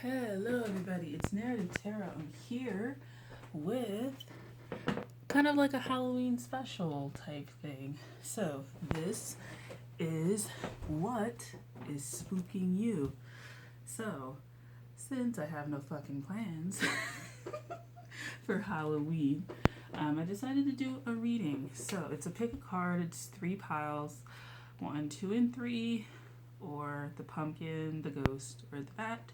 Hello, everybody. It's Narrative Tarot. I'm here with kind of like a Halloween special type thing. So, this is what is spooking you. So, since I have no fucking plans for Halloween, I decided to do a reading. So, it's a pick a card, it's 3 piles 1, 2, and 3, or the pumpkin, the ghost, or the bat.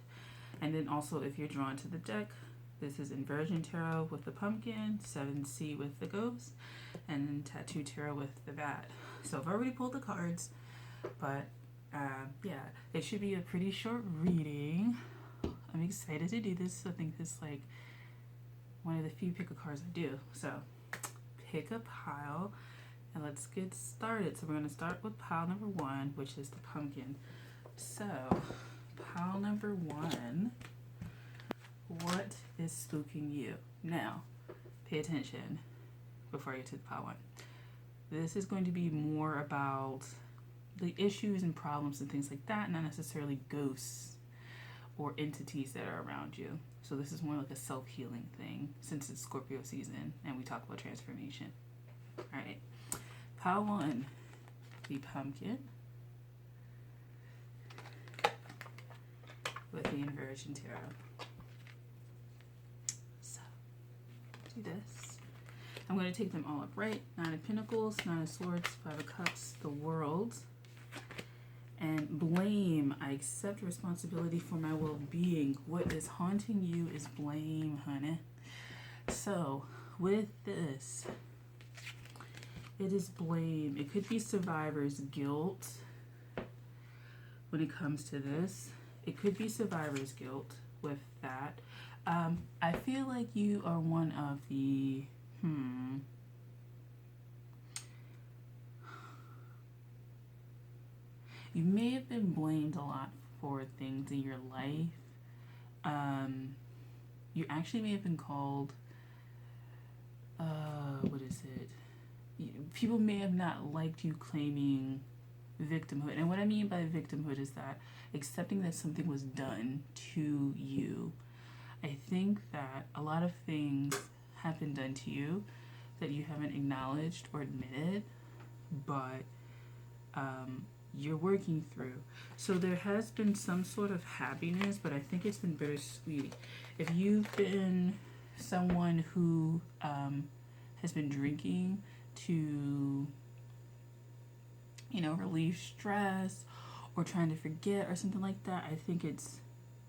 And then also, if you're drawn to the deck, this is Inversion Tarot with the pumpkin, 7C with the ghost, and then Tattoo Tarot with the bat. So I've already pulled the cards, but yeah, it should be a pretty short reading. I'm excited to do this. I think this is like one of the few pick a cards I do. So pick a pile, and let's get started. So we're going to start with pile number 1, which is the pumpkin. So pile number 1, what is spooking you? Now, pay attention before you get to pile 1. This is going to be more about the issues and problems and things like that, not necessarily ghosts or entities that are around you. So this is more like a self-healing thing since it's Scorpio season and we talk about transformation. Alright, pile 1, the pumpkin with the Inversion Tarot. So, do this. I'm going to take them all upright. 9 of Pentacles, 9 of Swords, 5 of Cups, the World, and blame. I accept responsibility for my well-being. What is haunting you is blame, honey. So, with this, it is blame. It could be survivor's guilt when it comes to this. It could be survivor's guilt with that. I feel like you are one of the you may have been blamed a lot for things in your life. You actually may have been called what is it? People may have not liked you claiming victimhood. And what I mean by victimhood is that accepting that something was done to you. I think that a lot of things have been done to you that you haven't acknowledged or admitted, but you're working through. So there has been some sort of happiness, but I think it's been bittersweet. If you've been someone who has been drinking to relieve stress or trying to forget or something like that, I think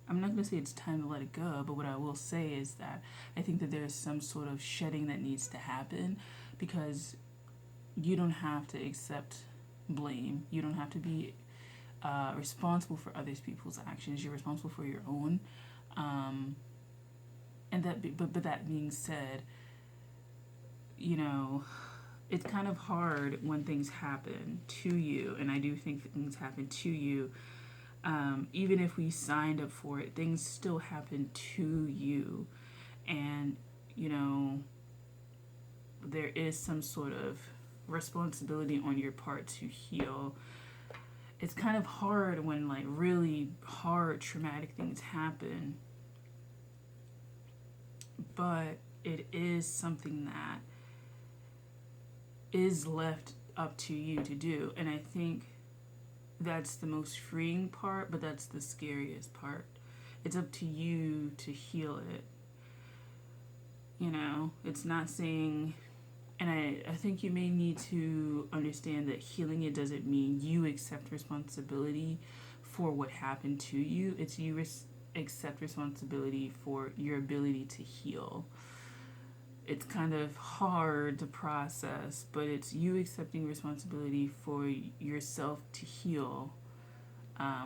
I'm not going to say it's time to let it go, but what I will say is that I think that there's some sort of shedding that needs to happen, because you don't have to accept blame. You don't have to be responsible for other people's actions. You're responsible for your own. But that being said, it's kind of hard when things happen to you, and I do think things happen to you. Even if we signed up for it, things still happen to you, and there is some sort of responsibility on your part to heal. It's kind of hard when like really hard traumatic things happen, but it is something that is left up to you to do. And I think that's the most freeing part, but that's the scariest part. It's up to you to heal it. It's not saying, and I think you may need to understand that healing it doesn't mean you accept responsibility for what happened to you. It's you accept responsibility for your ability to heal. It's kind of hard to process, but it's you accepting responsibility for yourself to heal.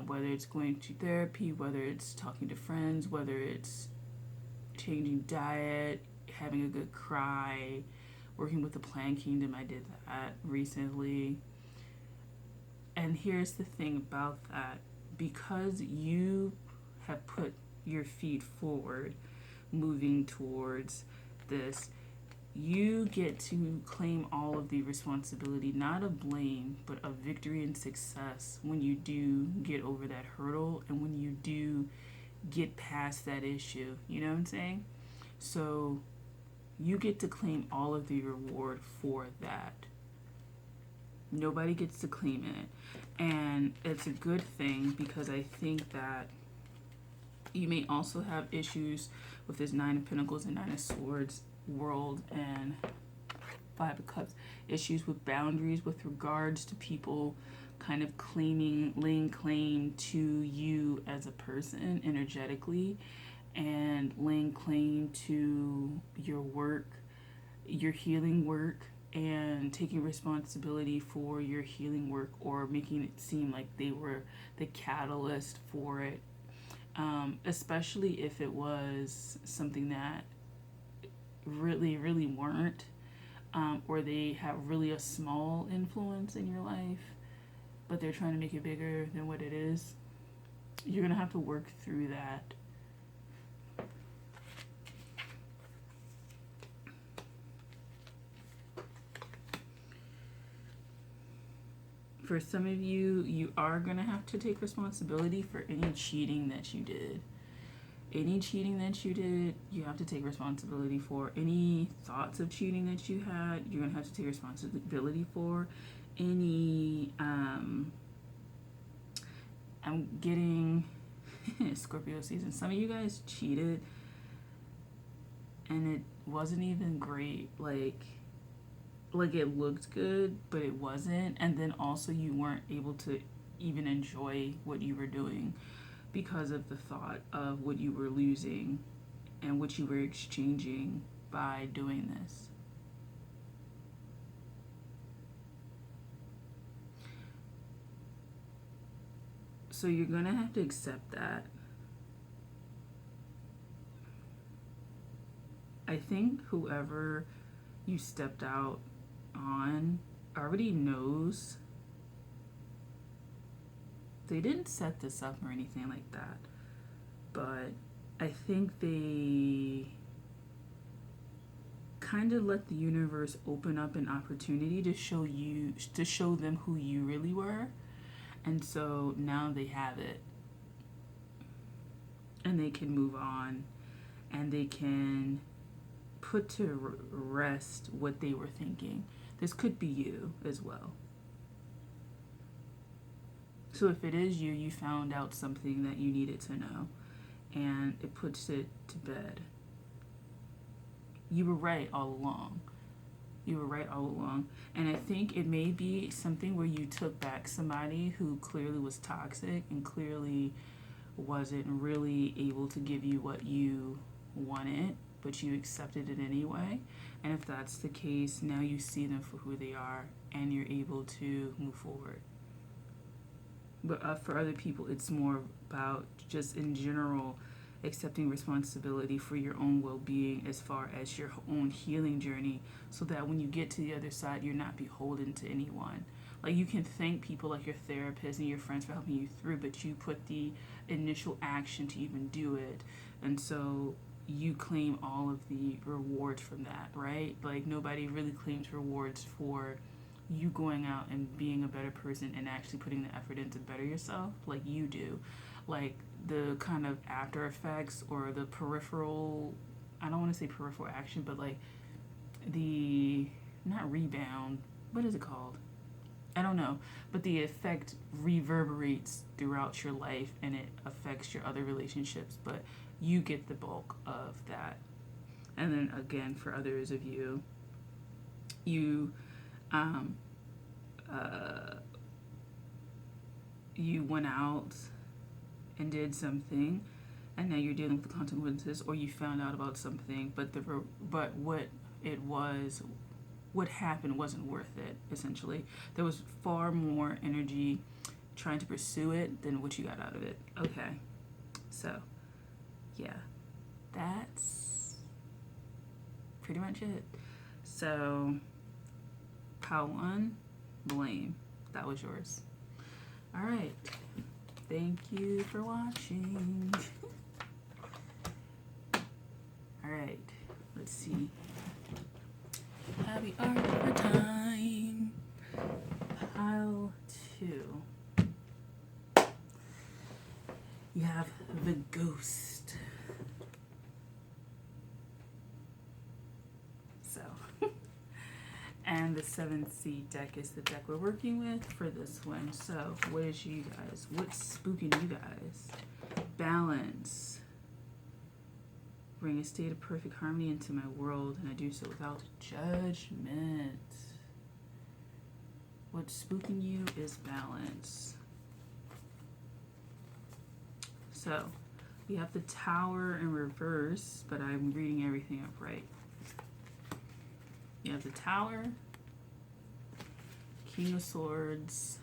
Whether it's going to therapy, whether it's talking to friends, whether it's changing diet, having a good cry, working with the Plant Kingdom. I did that recently. And here's the thing about that. Because you have put your feet forward, moving towards this, you get to claim all of the responsibility, not of blame, but of victory and success when you do get over that hurdle, and when you do get past that issue. You know what I'm saying? So you get to claim all of the reward for that. Nobody gets to claim it. And it's a good thing, because I think that you may also have issues with this Nine of Pentacles and Nine of Swords world and Five of Cups. Issues with boundaries with regards to people kind of laying claim to you as a person energetically, and laying claim to your work, your healing work, and taking responsibility for your healing work, or making it seem like they were the catalyst for it. Especially if it was something that really, really weren't, or they have really a small influence in your life, but they're trying to make it bigger than what it is. You're going to have to work through that. For some of you, you are going to have to take responsibility for any cheating that you did. Any cheating that you did, you have to take responsibility for. Any thoughts of cheating that you had, you're going to have to take responsibility for. Any, I'm getting Scorpio season. Some of you guys cheated and it wasn't even great. Like it looked good, but it wasn't. And then also you weren't able to even enjoy what you were doing because of the thought of what you were losing and what you were exchanging by doing this. So you're going to have to accept that. I think whoever you stepped out on already knows. They didn't set this up or anything like that, but I think they kind of let the universe open up an opportunity to show them who you really were. And so now they have it, and they can move on, and they can put to rest what they were thinking. This could be you as well. So if it is you, you found out something that you needed to know, and it puts it to bed. You were right all along. You were right all along. And I think it may be something where you took back somebody who clearly was toxic and clearly wasn't really able to give you what you wanted, but you accepted it anyway. And if that's the case, now you see them for who they are and you're able to move forward. But for other people, it's more about just in general accepting responsibility for your own well-being as far as your own healing journey, so that when you get to the other side, you're not beholden to anyone. Like, you can thank people like your therapist and your friends for helping you through, but you put the initial action to even do it. And so you claim all of the rewards from that, right? Like, nobody really claims rewards for you going out and being a better person and actually putting the effort in to better yourself like you do. Like, the kind of after effects or the peripheral, I don't want to say peripheral action, but like the, not rebound, what is it called? I don't know, but the effect reverberates throughout your life and it affects your other relationships, but you get the bulk of that. And then again, for others of you, you went out and did something, and now you're dealing with the consequences, or you found out about something, but what happened wasn't worth it. Essentially, there was far more energy trying to pursue it than what you got out of it. Okay, so yeah, that's pretty much it. So pile one, blame. That was yours. All right. Thank you for watching. All right. Let's see. Happy art time. Pile two. You have the Ghost. So, and the 7th seed deck is the deck we're working with for this one. So, what is you guys? What's spooking you guys? Balance. Bring a state of perfect harmony into my world, and I do so without judgment. What's spooking you is balance. So, we have the Tower in reverse, but I'm reading everything up right. You have the Tower, King of Swords,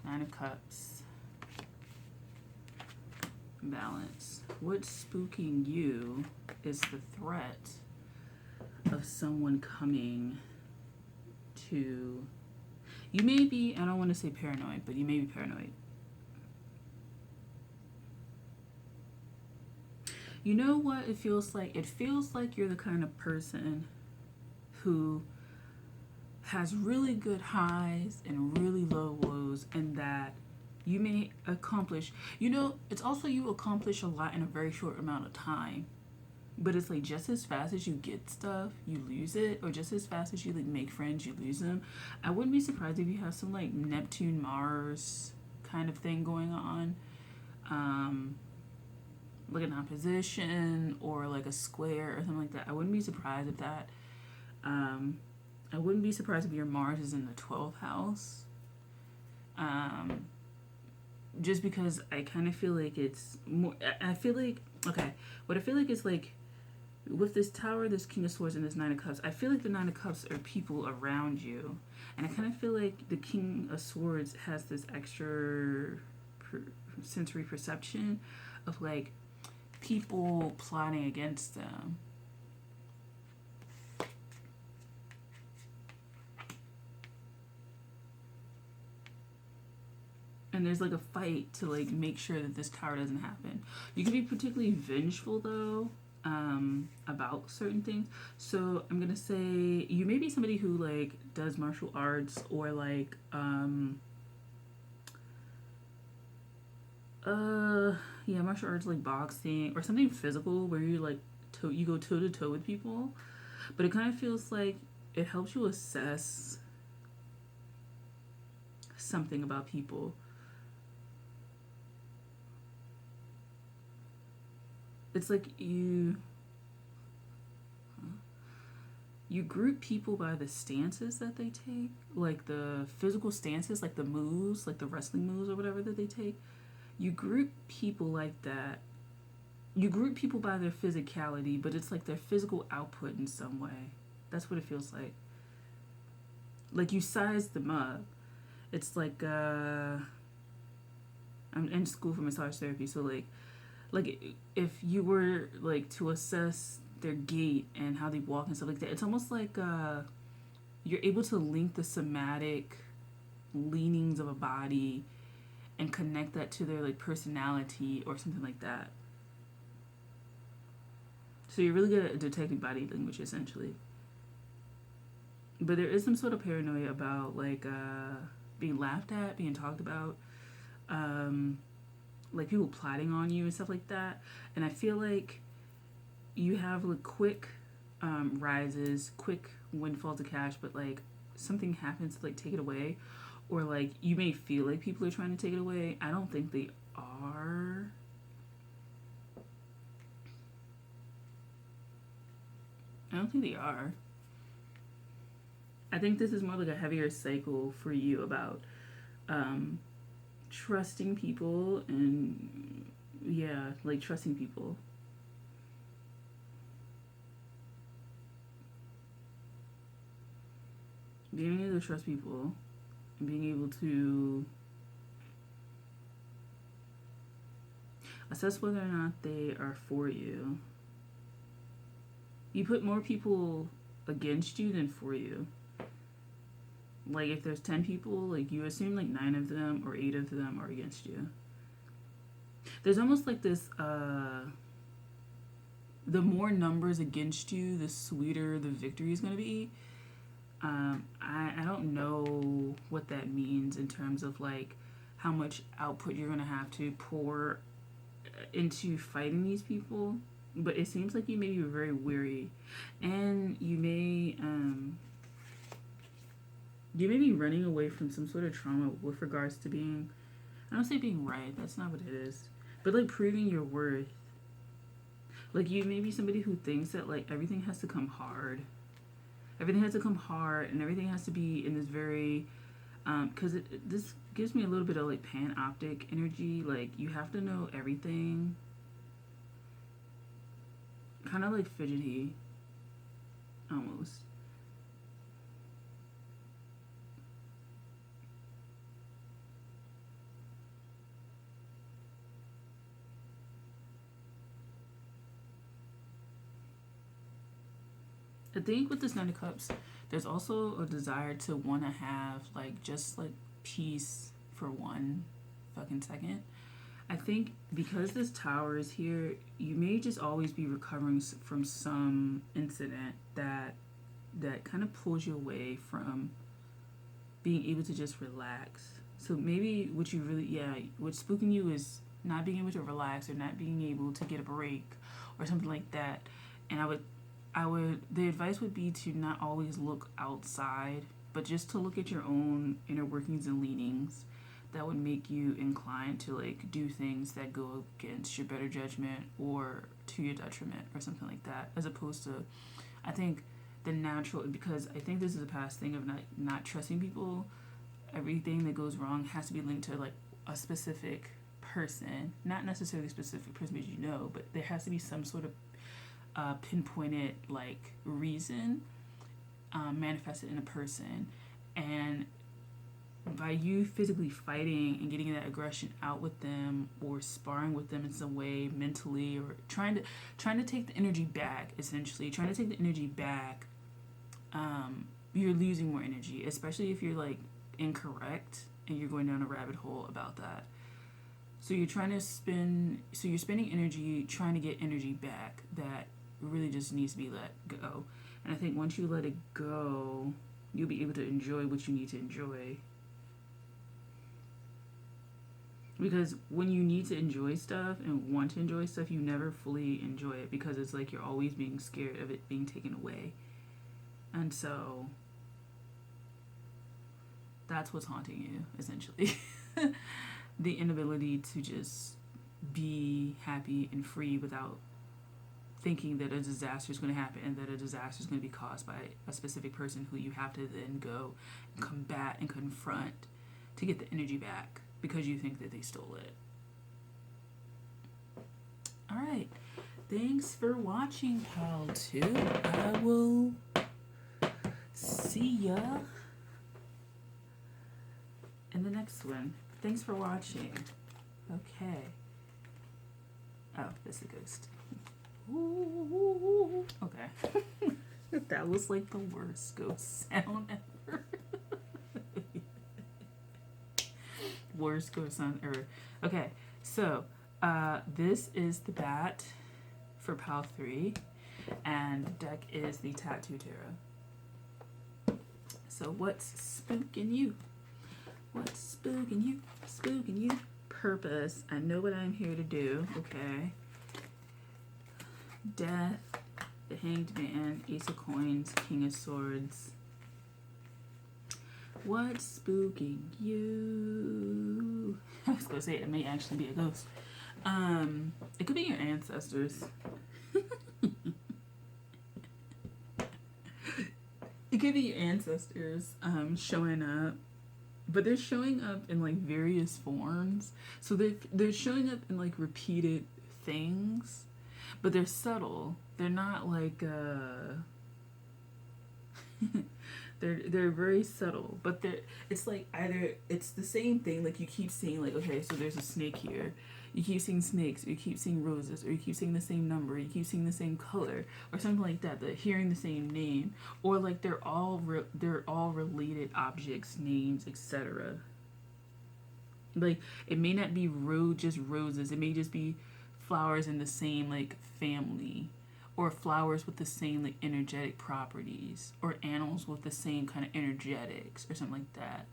9 of Cups, balance. What's spooking you is the threat of someone coming to... You may be, I don't want to say paranoid, but you may be paranoid. You know what it feels like? It feels like you're the kind of person who has really good highs and really low lows, and that you may accomplish, you know, it's also you accomplish a lot in a very short amount of time. But it's like just as fast as you get stuff, you lose it, or just as fast as you like make friends, you lose them. I wouldn't be surprised if you have some like Neptune Mars kind of thing going on, like an opposition or like a square or something like that. I wouldn't be surprised if that. I wouldn't be surprised if your Mars is in the 12th house. Just because I kind of feel like it's more. I feel like, okay, what I feel like is like, with this Tower, this King of Swords, and this 9 of Cups, I feel like the 9 of Cups are people around you. And I kind of feel like the King of Swords has this extra sensory perception of like people plotting against them. And there's like a fight to like make sure that this tower doesn't happen. You can be particularly vengeful though, about certain things. So I'm gonna say you may be somebody who like does martial arts, or like yeah, martial arts like boxing or something physical where you like you go toe to toe with people. But it kind of feels like it helps you assess something about people. It's like you group people by the stances that they take, like the physical stances, like the moves, like the wrestling moves or whatever that they take. You group people like that. You group people by their physicality, but it's like their physical output in some way. That's what it feels like. Like you size them up. It's like I'm in school for massage therapy, so like if you were like to assess their gait and how they walk and stuff like that, it's almost like you're able to link the somatic leanings of a body and connect that to their like personality or something like that. So you're really good at detecting body language essentially. But there is some sort of paranoia about like being laughed at, being talked about, like people plotting on you and stuff like that. And I feel like you have like quick rises, quick windfalls of cash, but like something happens to like take it away, or like you may feel like people are trying to take it away. I don't think they are. I don't think they are. I think this is more like a heavier cycle for you about trusting people and yeah, like trusting people. Being able to trust people and being able to assess whether or not they are for you. You put more people against you than for you. Like if there's 10 people, like you assume like 9 of them or 8 of them are against you. There's almost like this the more numbers against you, the sweeter the victory is going to be. I don't know what that means in terms of like how much output you're going to have to pour into fighting these people, but it seems like you may be very weary, and you may be running away from some sort of trauma with regards to being, I don't say being right, that's not what it is, but like proving your worth. Like you may be somebody who thinks that like everything has to come hard. Everything has to come hard and everything has to be in this very, because this gives me a little bit of like panoptic energy. Like you have to know everything. Kind of like fidgety, almost. I think with this Nine of Cups, there's also a desire to want to have like just like peace for one fucking second. I think because this Tower is here, you may just always be recovering from some incident that kind of pulls you away from being able to just relax. So maybe what you really, what's spooking you is not being able to relax or not being able to get a break or something like that. And the advice would be to not always look outside, but just to look at your own inner workings and leanings that would make you inclined to like do things that go against your better judgment or to your detriment or something like that, as opposed to, I think the natural, because I think this is a past thing of not trusting people. Everything that goes wrong has to be linked to like a specific person, not necessarily a specific person as you know, but there has to be some sort of pinpointed like reason manifested in a person. And by you physically fighting and getting that aggression out with them or sparring with them in some way mentally or trying to take the energy back, essentially trying to take the energy back, you're losing more energy, especially if you're like incorrect and you're going down a rabbit hole about that. So you're spending energy trying to get energy back that really just needs to be let go. And I think once you let it go, you'll be able to enjoy what you need to enjoy. Because when you need to enjoy stuff and want to enjoy stuff, you never fully enjoy it because it's like you're always being scared of it being taken away. And so that's what's haunting you, essentially. The inability to just be happy and free without thinking that a disaster is going to happen and that a disaster is going to be caused by a specific person who you have to then go and combat and confront to get the energy back because you think that they stole it. All right. Thanks for watching, pal 2. I will see ya in the next one. Thanks for watching. Okay. Oh, that's the ghost. Ooh, okay. That was like the worst ghost sound ever. Worst ghost sound ever. Okay, so this is the bat for pile 3, and the deck is the Tattoo Tarot. So what's spooking you? What's spooking you? Spooking you. Purpose. I know what I'm here to do. Okay. Death. The Hanged Man. Ace of Coins. King of Swords. What's spooking you? I was gonna say it may actually be a ghost. It could be your ancestors. It could be your ancestors showing up. But they're showing up in like various forms. So they're showing up in like repeated things, but they're subtle. They're not like they're very subtle. But it's like either it's the same thing. Like you keep seeing like, okay, so there's a snake here. You keep seeing snakes, or you keep seeing roses, or you keep seeing the same number, or you keep seeing the same color, or something like that. They're hearing the same name, or like they're all related objects, names, etc. Like it may not be just roses. It may just be flowers in the same like family, or flowers with the same like energetic properties, or animals with the same kind of energetics, or something like that.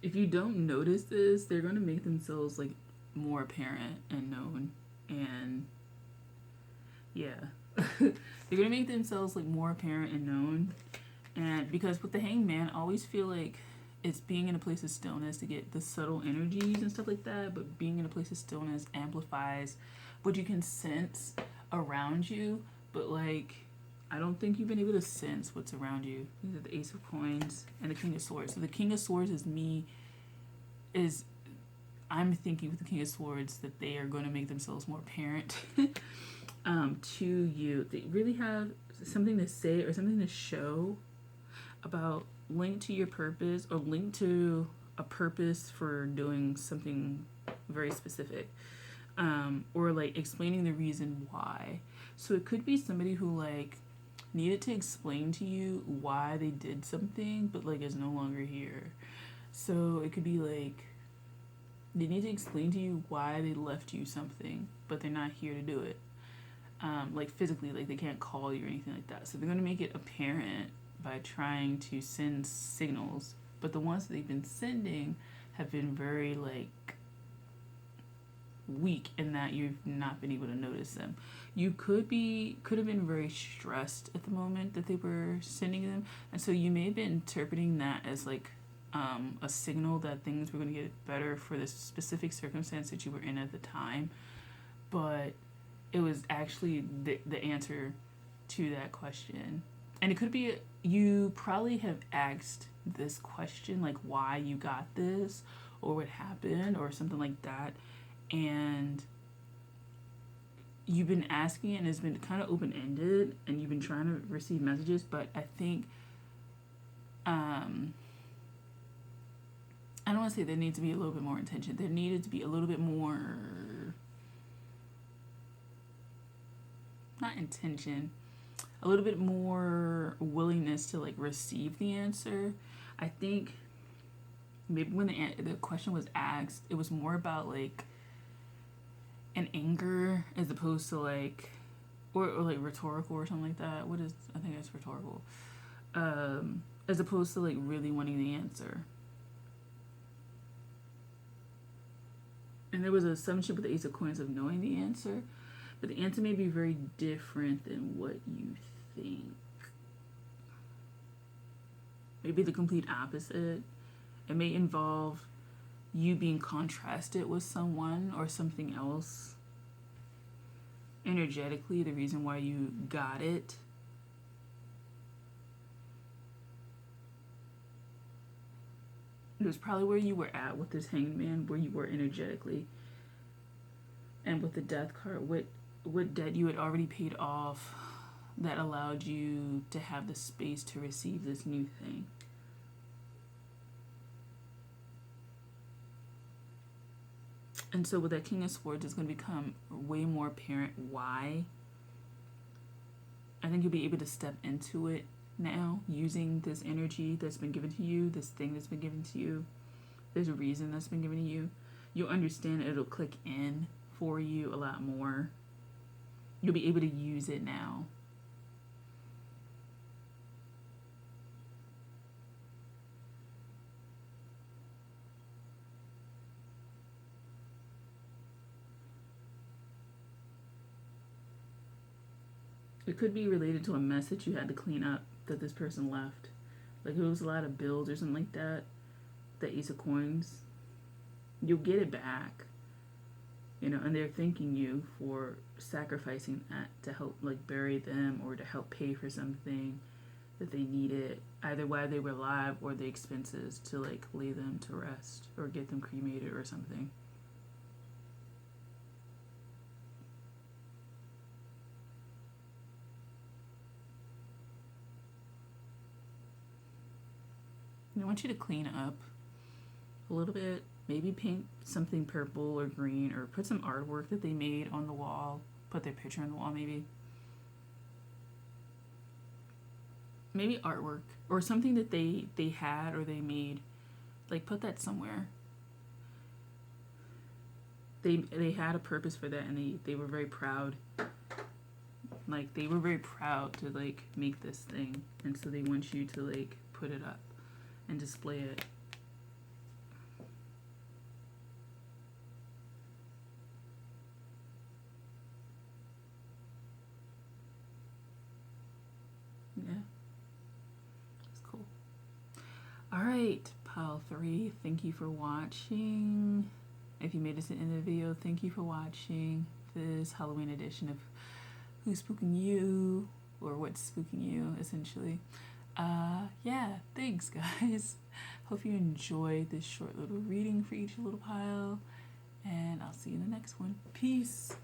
if you don't notice this, they're going to make themselves like more apparent and known. And yeah, they're going to make themselves like more apparent and known. And because with the hangman, I always feel like it's being in a place of stillness to get the subtle energies and stuff like that. But being in a place of stillness amplifies what you can sense around you. But like, I don't think you've been able to sense what's around you. These are the Ace of Coins and the King of Swords. So the King of Swords I'm thinking with the King of Swords that they are going to make themselves more apparent to you. They really have something to say or something to show about, linked to your purpose or linked to a purpose for doing something very specific, or like explaining the reason why. So it could be somebody who like needed to explain to you why they did something but like is no longer here. So it could be like they need to explain to you why they left you something but they're not here to do it, like physically, like they can't call you or anything like that. So they're going to make it apparent by trying to send signals, but the ones that they've been sending have been very like weak in that you've not been able to notice them. You could have been very stressed at the moment that they were sending them, and so you may have been interpreting that as like a signal that things were going to get better for the specific circumstance that you were in at the time, but it was actually the answer to that question. And it could be you probably have asked this question, like why you got this or what happened or something like that, and you've been asking it and it's been kind of open-ended and you've been trying to receive messages. But I think I don't want to say there needs to be a little bit more intention. There needed to be a little bit more, not intention, a little bit more willingness to like receive the answer. I think maybe when the question was asked, it was more about like an anger as opposed to like, or like rhetorical or something like that. I think it's rhetorical. As opposed to like really wanting the answer. And there was an assumption with the Ace of Coins of knowing the answer, but the answer may be very different than what you think. Maybe the complete opposite. It may involve you being contrasted with someone or something else. Energetically, the reason why you got it. It was probably where you were at with this hangman, where you were energetically. And with the death card, what debt you had already paid off that allowed you to have the space to receive this new thing. And so with that King of Swords, it's going to become way more apparent why. I think you'll be able to step into it now using this energy that's been given to you, this thing that's been given to you. There's a reason that's been given to you. You'll understand it'll click in for you a lot more. You'll be able to use it now. It could be related to a message you had to clean up that this person left. Like it was a lot of bills or something like that. The Ace of Coins. You'll get it back. And they're thanking you for sacrificing that to help like bury them or to help pay for something that they needed, either while they were alive or the expenses to like lay them to rest or get them cremated or something. I want you to clean up a little bit. Maybe paint something purple or green, or put some artwork that they made on the wall. Put their picture on the wall, maybe. Maybe artwork or something that they had or they made. Like put that somewhere. They had a purpose for that, and they were very proud. Like they were very proud to like make this thing, and so they want you to like put it up and display it. sorry. Thank you for watching. If you made it to the end of the video, thank you for watching this Halloween edition of Who's Spooking You, or What's Spooking You, essentially. Yeah, thanks guys. Hope you enjoyed this short little reading for each little pile, and I'll see you in the next one. Peace.